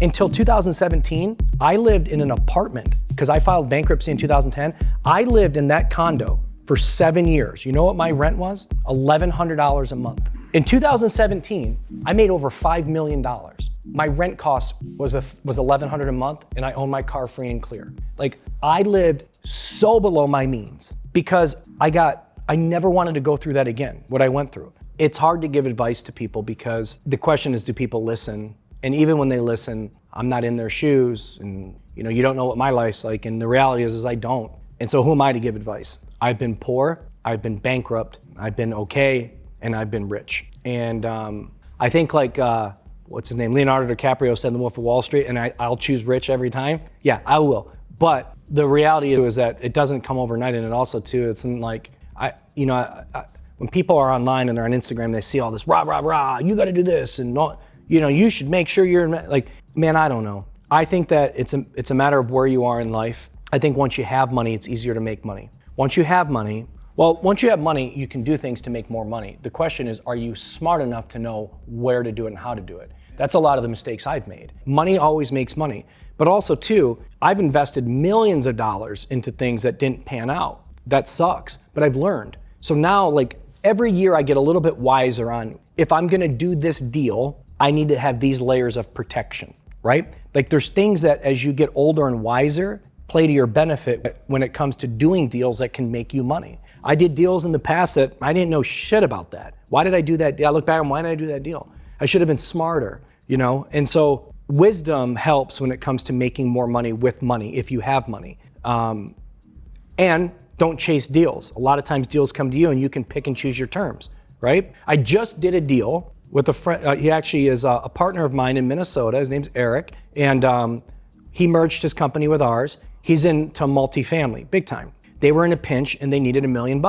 until 2017, I lived in an apartment because I filed bankruptcy in 2010. I lived in that condo for 7 years. You know what my rent was? $1,100 a month. In 2017, I made over $5 million. My rent cost was $1,100 a month, and I owned my car free and clear. Like, I lived so below my means because I never wanted to go through that again, what I went through. It's hard to give advice to people because the question is, do people listen? And even when they listen, I'm not in their shoes, and you don't know what my life's like, and the reality is I don't. And so who am I to give advice? I've been poor, I've been bankrupt, I've been okay, and I've been rich. And I think what's his name? Leonardo DiCaprio said in The Wolf of Wall Street, and I'll choose rich every time. Yeah, I will. But the reality is that it doesn't come overnight, and it also too, it's like, when people are online and they're on Instagram, they see all this rah, rah, rah, you gotta do this, and you should make sure you're like, man, I don't know. I think that it's a matter of where you are in life. I think once you have money, it's easier to make money. Once you have money, you can do things to make more money. The question is, are you smart enough to know where to do it and how to do it? That's a lot of the mistakes I've made. Money always makes money. But also too, I've invested millions of dollars into things that didn't pan out. That sucks, but I've learned. So now, every year I get a little bit wiser on, if I'm gonna do this deal, I need to have these layers of protection, right? There's things that as you get older and wiser, play to your benefit when it comes to doing deals that can make you money. I did deals in the past that I didn't know shit about that. Why did I do that? I look back and why did I do that deal? I should have been smarter, And so wisdom helps when it comes to making more money with money, if you have money. And don't chase deals. A lot of times deals come to you and you can pick and choose your terms, right? I just did a deal with a friend. He actually is a partner of mine in Minnesota. His name's Eric. And he merged his company with ours. He's into multifamily, big time. They were in a pinch and they needed $1 million,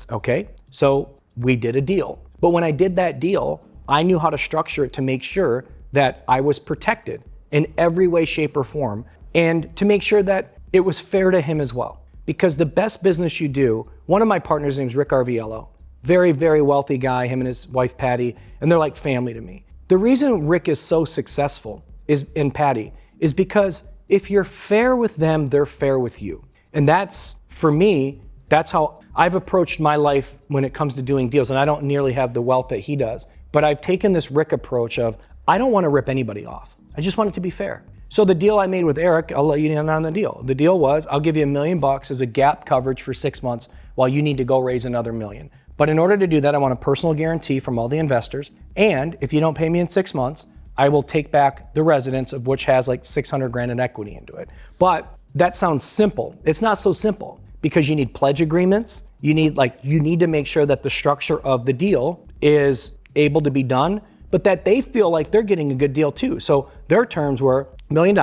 okay? So we did a deal. But when I did that deal, I knew how to structure it to make sure that I was protected in every way, shape, or form, and to make sure that it was fair to him as well. Because the best business you do, one of my partners' name's Rick Arviello, very, very wealthy guy, him and his wife Patty, and they're like family to me. The reason Rick is so successful in Patty is because if you're fair with them, they're fair with you. And that's, for me, that's how I've approached my life when it comes to doing deals. And I don't nearly have the wealth that he does, but I've taken this Rick approach of, I don't want to rip anybody off. I just want it to be fair. So the deal I made with Eric, I'll let you in on the deal. The deal was, I'll give you $1 million as a gap coverage for 6 months while you need to go raise another $1 million. But in order to do that, I want a personal guarantee from all the investors. And if you don't pay me in 6 months, I will take back the residence, of which has $600,000 in equity into it. But that sounds simple. It's not so simple because you need pledge agreements. You need to make sure that the structure of the deal is able to be done, but that they feel like they're getting a good deal too. So their terms were $1 million.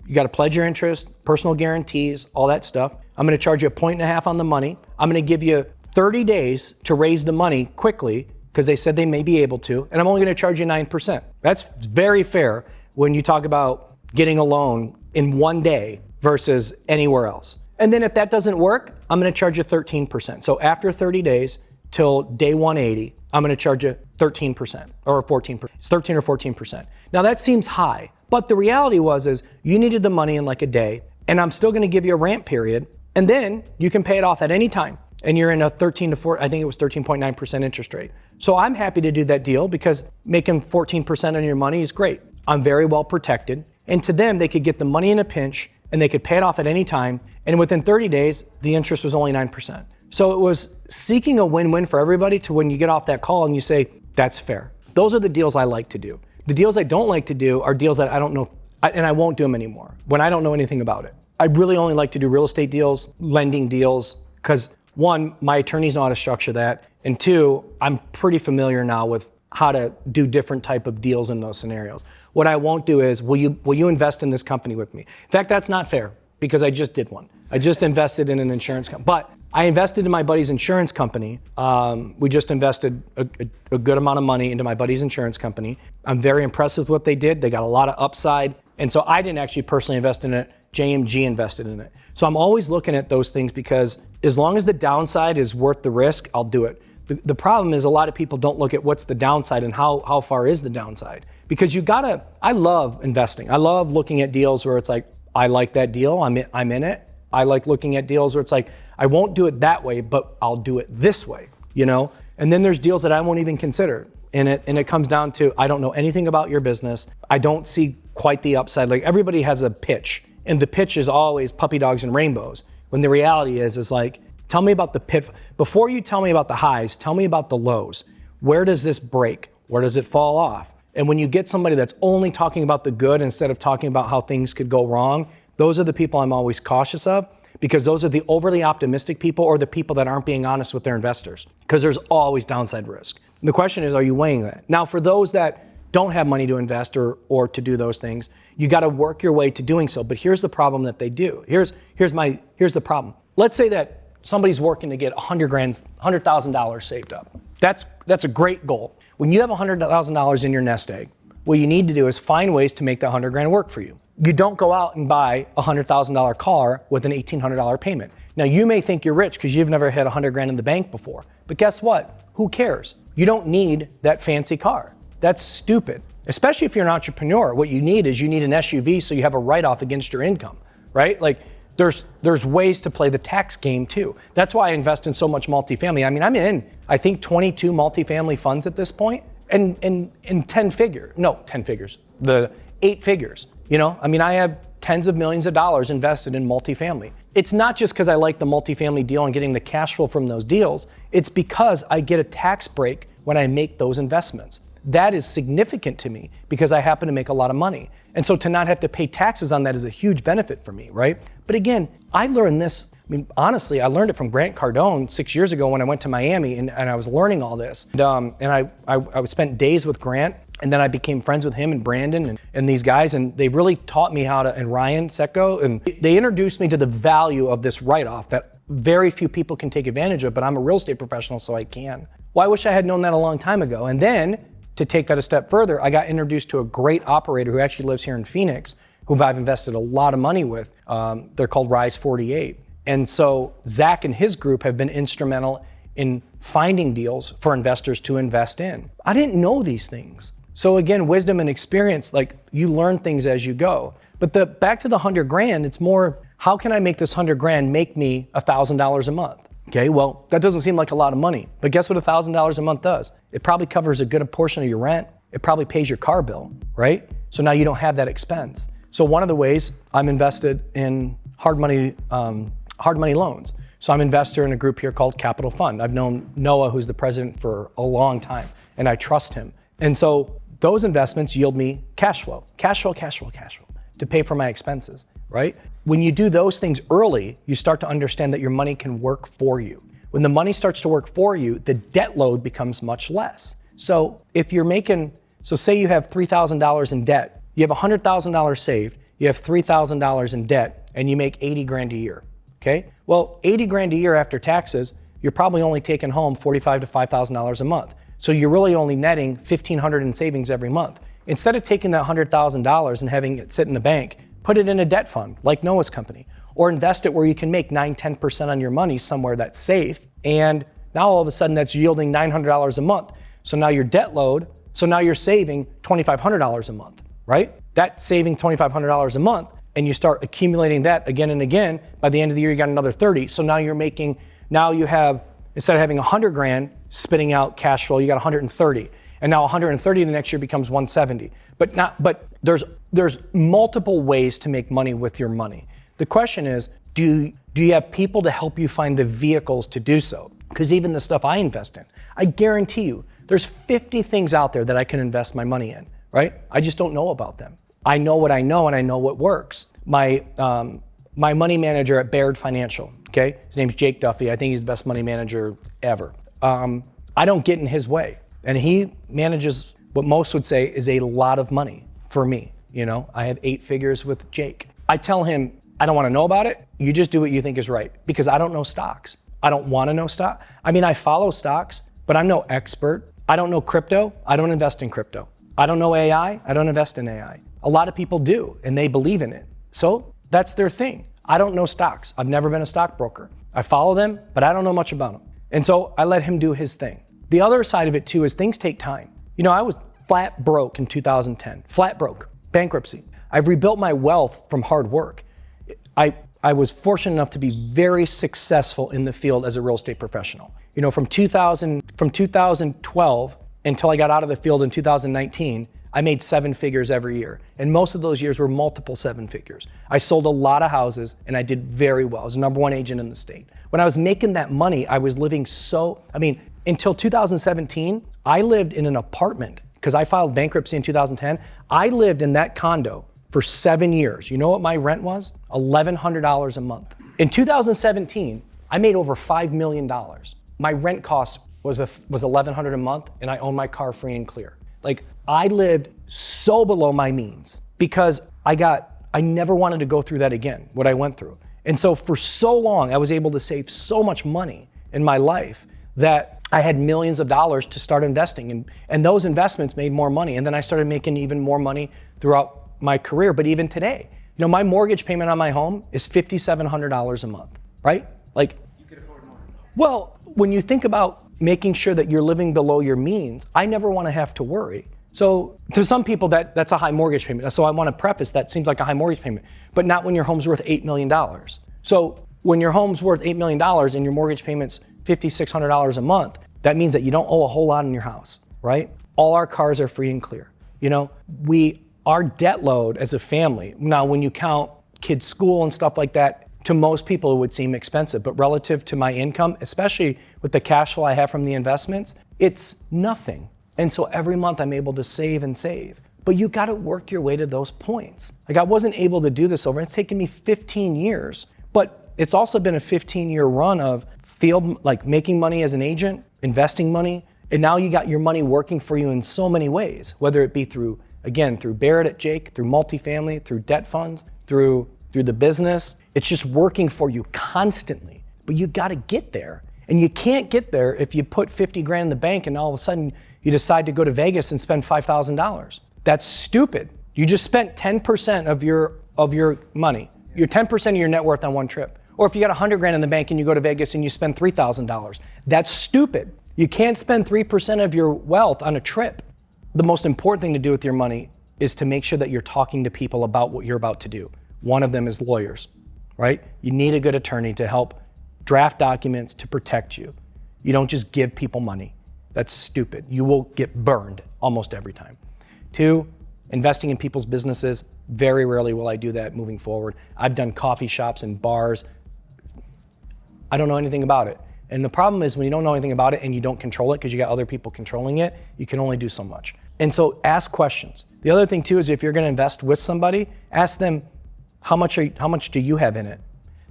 You got to pledge your interest, personal guarantees, all that stuff. I'm going to charge you 1.5 points on the money. I'm going to give you 30 days to raise the money quickly because they said they may be able to, and I'm only going to charge you 9%. That's very fair when you talk about getting a loan in 1 day versus anywhere else. And then if that doesn't work, I'm going to charge you 13%. So after 30 days till day 180, I'm going to charge you 13% or 14%. It's 13 or 14%. Now that seems high, but the reality is you needed the money in a day, and I'm still going to give you a ramp period, and then you can pay it off at any time. And you're in a 13.9% interest rate. So I'm happy to do that deal because making 14% on your money is great. I'm very well protected. And to them, they could get the money in a pinch and they could pay it off at any time. And within 30 days, the interest was only 9%. So it was seeking a win-win for everybody to when you get off that call and you say, that's fair. Those are the deals I like to do. The deals I don't like to do are deals that I don't know, and I won't do them anymore when I don't know anything about it. I really only like to do real estate deals, lending deals, because one, my attorneys know how to structure that. And two, I'm pretty familiar now with how to do different type of deals in those scenarios. What I won't do is, will you invest in this company with me? In fact, that's not fair because I just did one. I just invested in an insurance company, but I invested in my buddy's insurance company. We just invested a good amount of money into my buddy's insurance company. I'm very impressed with what they did. They got a lot of upside. And so I didn't actually personally invest in it. JMG invested in it. So I'm always looking at those things because as long as the downside is worth the risk, I'll do it. The problem is a lot of people don't look at what's the downside and how far is the downside. Because I love investing. I love looking at deals where it's like, I like that deal, I'm in it. I like looking at deals where it's like, I won't do it that way, but I'll do it this way, you know? And then there's deals that I won't even consider. And it comes down to, I don't know anything about your business. I don't see quite the upside. Like, everybody has a pitch, and the pitch is always puppy dogs and rainbows. When the reality is like, tell me about the pit. Before you tell me about the highs, tell me about the lows. Where does this break? Where does it fall off? And when you get somebody that's only talking about the good instead of talking about how things could go wrong, those are the people I'm always cautious of, because those are the overly optimistic people, or the people that aren't being honest with their investors, because there's always downside risk. And the question is, are you weighing that? Now, for those that don't have money to invest or to do those things, you got to work your way to doing so. But here's the problem that they do. Here's the problem. Let's say that somebody's working to get $100,000 saved up. That's a great goal. When you have $100,000 in your nest egg, what you need to do is find ways to make that $100,000 work for you. You don't go out and buy a $100,000 car with an $1,800 payment. Now, you may think you're rich because you've never had $100,000 in the bank before, but guess what? Who cares? You don't need that fancy car. That's stupid. Especially if you're an entrepreneur. What you need is an SUV so you have a write-off against your income, right? Like, there's ways to play the tax game too. That's why I invest in so much multifamily. I mean, I'm in, I think, 22 multifamily funds at this point, and 8 figures. You know, I mean, I have tens of millions of dollars invested in multifamily. It's not just because I like the multifamily deal and getting the cash flow from those deals. It's because I get a tax break when I make those investments. That is significant to me because I happen to make a lot of money. And so to not have to pay taxes on that is a huge benefit for me, right? But again, I learned this. I mean, honestly, I learned it from Grant Cardone 6 years ago when I went to Miami and I was learning all this. And I spent days with Grant, and then I became friends with him and Brandon and these guys, and they really taught me how to, and Ryan Secco, and they introduced me to the value of this write-off that very few people can take advantage of, but I'm a real estate professional, so I can. Well, I wish I had known that a long time ago. And then to take that a step further, I got introduced to a great operator who actually lives here in Phoenix, who I've invested a lot of money with. They're called Rise 48. And so Zach and his group have been instrumental in finding deals for investors to invest in. I didn't know these things. So again, wisdom and experience, like, you learn things as you go. But back to the $100,000, it's more, how can I make this $100,000 make me $1,000 a month? Okay, well, that doesn't seem like a lot of money, but guess what $1,000 a month does? It probably covers a good portion of your rent. It probably pays your car bill, right? So now you don't have that expense. So one of the ways I'm invested in hard money loans. So I'm an investor in a group here called Capital Fund. I've known Noah, who's the president, for a long time, and I trust him. And so those investments yield me cash flow to pay for my expenses, right? When you do those things early, you start to understand that your money can work for you. When the money starts to work for you, the debt load becomes much less. So if you're say you have $3,000 in debt, you have $100,000 saved, you have $3,000 in debt, and you make $80,000 a year, okay? Well, $80,000 a year after taxes, you're probably only taking home $4,500 to $5,000 a month. So you're really only netting $1,500 in savings every month. Instead of taking that $100,000 and having it sit in a bank, put it in a debt fund like Noah's company, or invest it where you can make 9-10% on your money somewhere that's safe. And now all of a sudden that's yielding $900 a month. So now your debt load, so now you're saving $2,500 a month, right? That's saving $2,500 a month, and you start accumulating that again and again. By the end of the year, you got another 30. So now you have, instead of having $100,000 spitting out cash flow, you got 130. And now 130 the next year becomes 170. But there's multiple ways to make money with your money. The question is, do you have people to help you find the vehicles to do so? Because even the stuff I invest in, I guarantee you, there's 50 things out there that I can invest my money in, right? I just don't know about them. I know what I know, and I know what works. My money manager at Baird Financial, okay? His name's Jake Duffy. I think he's the best money manager ever. I don't get in his way. And he manages what most would say is a lot of money for me. You know, I have 8 figures with Jake. I tell him, I don't want to know about it. You just do what you think is right, because I don't know stocks. I don't want to know stock. I mean, I follow stocks, but I'm no expert. I don't know crypto. I don't invest in crypto. I don't know AI. I don't invest in AI. A lot of people do, and they believe in it. So that's their thing. I don't know stocks. I've never been a stockbroker. I follow them, but I don't know much about them. And so I let him do his thing. The other side of it too is things take time. You know, I was flat broke in 2010, flat broke, bankruptcy. I've rebuilt my wealth from hard work. I was fortunate enough to be very successful in the field as a real estate professional. You know, from 2012 until I got out of the field in 2019, I made 7 figures every year. And most of those years were multiple 7 figures. I sold a lot of houses and I did very well. I was the #1 agent in the state. When I was making that money, I was living until 2017, I lived in an apartment because I filed bankruptcy in 2010. I lived in that condo for 7 years. You know what my rent was? $1,100 a month. In 2017, I made over $5 million. My rent cost was $1,100 a month, and I owned my car free and clear. Like, I lived so below my means because I never wanted to go through that again, what I went through. And so for so long, I was able to save so much money in my life that I had millions of dollars to start investing. And those investments made more money. And then I started making even more money throughout my career. But even today, you know, my mortgage payment on my home is $5,700 a month, right? Like, you could afford more. Well, when you think about making sure that you're living below your means, I never want to have to worry. So to some people that's a high mortgage payment. So I want to preface that seems like a high mortgage payment, but not when your home's worth $8 million. So when your home's worth $8 million and your mortgage payment's $5,600 a month, that means that you don't owe a whole lot in your house, right? All our cars are free and clear. You know, our debt load as a family, now when you count kids' school and stuff like that, to most people it would seem expensive, but relative to my income, especially with the cash flow I have from the investments, it's nothing. And so every month I'm able to save and save. But you gotta work your way to those points. Like, I wasn't able to do this it's taken me 15 years, but it's also been a 15-year run of making money as an agent, investing money, and now you got your money working for you in so many ways, whether it be through Barrett at Jake, through multifamily, through debt funds, through the business. It's just working for you constantly, but you gotta get there. And you can't get there if you put 50 grand in the bank and all of a sudden you decide to go to Vegas and spend $5,000. That's stupid. You just spent 10% of your money, your 10% of your net worth on one trip. Or if you got 100 grand in the bank and you go to Vegas and you spend $3,000, that's stupid. You can't spend 3% of your wealth on a trip. The most important thing to do with your money is to make sure that you're talking to people about what you're about to do. One of them is lawyers, right? You need a good attorney to help draft documents to protect you. You don't just give people money. That's stupid. You will get burned almost every time. 2, investing in people's businesses. Very rarely will I do that moving forward. I've done coffee shops and bars. I don't know anything about it. And the problem is when you don't know anything about it and you don't control it because you got other people controlling it, you can only do so much. And so ask questions. The other thing too is if you're gonna invest with somebody, ask them, how much do you have in it?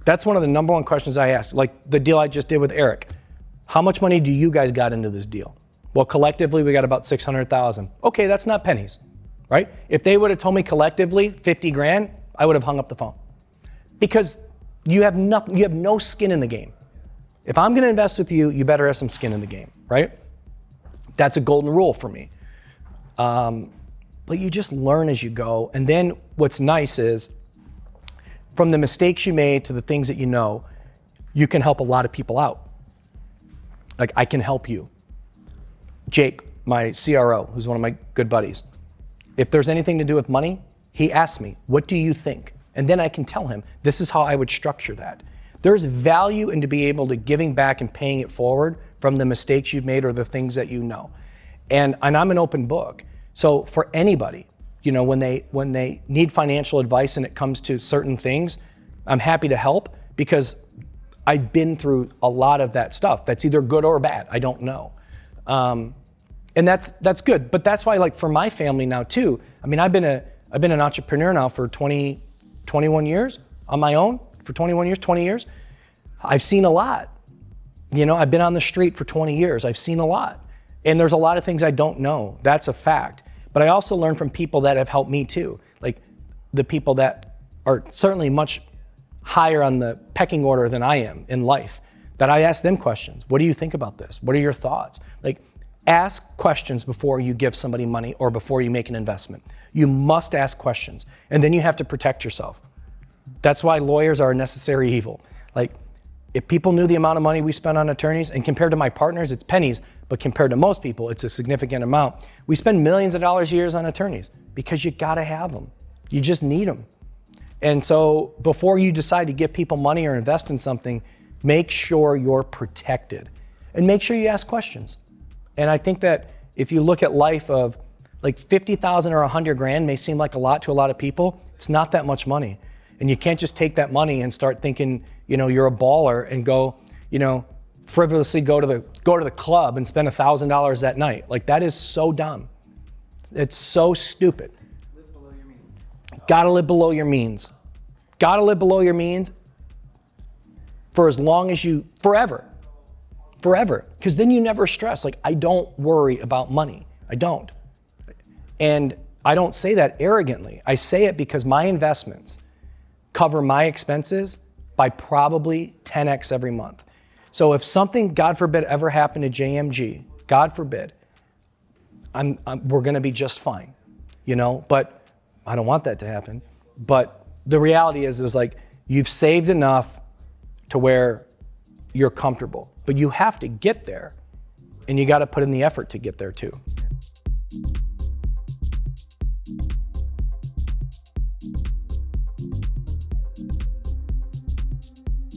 That's one of the #1 questions I ask. Like the deal I just did with Eric. How much money do you guys got into this deal? Well, collectively we got about 600,000. Okay, that's not pennies, right? If they would have told me collectively 50 grand, I would have hung up the phone. Because you have no skin in the game. If I'm gonna invest with you, you better have some skin in the game, right? That's a golden rule for me. But you just learn as you go. And then what's nice is, from the mistakes you made to the things that you know, you can help a lot of people out. Like I can help you. Jake, my CRO, who's one of my good buddies, if there's anything to do with money, he asks me, what do you think? And then I can tell him, this is how I would structure that. There's value in to be able to giving back and paying it forward from the mistakes you've made or the things that you know. And I'm an open book. So for anybody, you know, when they need financial advice and it comes to certain things, I'm happy to help because I've been through a lot of that stuff. That's either good or bad, I don't know. And that's good. But that's why, like for my family now too, I mean, I've been an entrepreneur now for 21 years on my own, for 21 years, 20 years. I've seen a lot. You know, I've been on the street for 20 years. I've seen a lot. And there's a lot of things I don't know. That's a fact. But I also learn from people that have helped me too. Like the people that are certainly much higher on the pecking order than I am in life, that I ask them questions. What do you think about this? What are your thoughts? Like, ask questions before you give somebody money or before you make an investment. You must ask questions. And then you have to protect yourself. That's why lawyers are a necessary evil. Like, If people knew the amount of money we spend on attorneys, and compared to my partners, it's pennies, but compared to most people, it's a significant amount. We spend millions of dollars a year on attorneys because you gotta have them. You just need them. And so before you decide to give people money or invest in something, make sure you're protected and make sure you ask questions. And I think that if you look at life of like 50,000 or 100 grand may seem like a lot to a lot of people, it's not that much money. And you can't just take that money and start thinking, you're a baller and go, frivolously go to the club and spend $1,000 that night. Like, that is so dumb. It's so stupid. Live below your means. Gotta live below your means. Gotta live below your means for as long as forever. Because then you never stress. Like, I don't worry about money. I don't. And I don't say that arrogantly. I say it because my investments cover my expenses by probably 10x every month. So if something, God forbid, ever happened to JMG, God forbid, we're gonna be just fine, but I don't want that to happen. But the reality is like, you've saved enough to where you're comfortable, but you have to get there, and you gotta put in the effort to get there too.